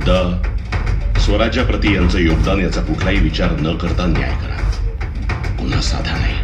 युद्ध, स्वराज्याप्रती यांचं योगदान याचा कुठलाही विचार न करता न्याय करा. पुन्हा साधा नाही.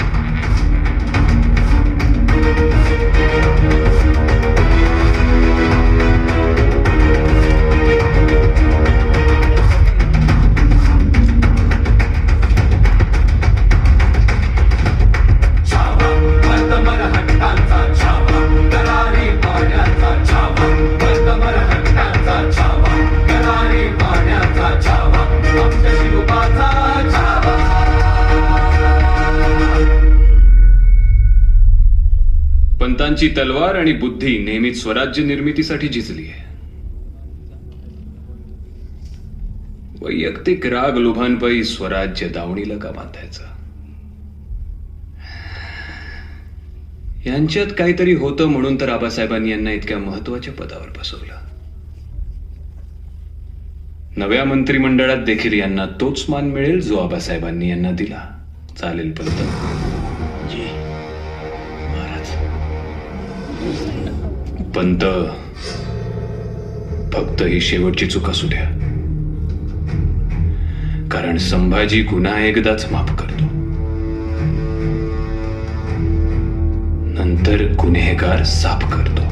पंतांची तलवार आणि बुद्धी नेहमीच स्वराज्य निर्मितीसाठी झिजली आहे. वैयक्तिक राग लोभांपायी स्वराज्य दावणीला का बांधायचं? यांच्यात काहीतरी होतं म्हणून तर आबासाहेबांनी यांना इतक्या महत्वाच्या पदावर बसवलं. नव्या मंत्रिमंडळात देखील यांना तोच मान मिळेल जो आबासाहेबांनी यांना दिला. चालेल पंत? जी महाराज. पंत, फक्त ही शेवटची चूक असू द्या, कारण संभाजी गुन्हा एकदाच माफ करतो, नंतर गुन्हेगार साफ करतो.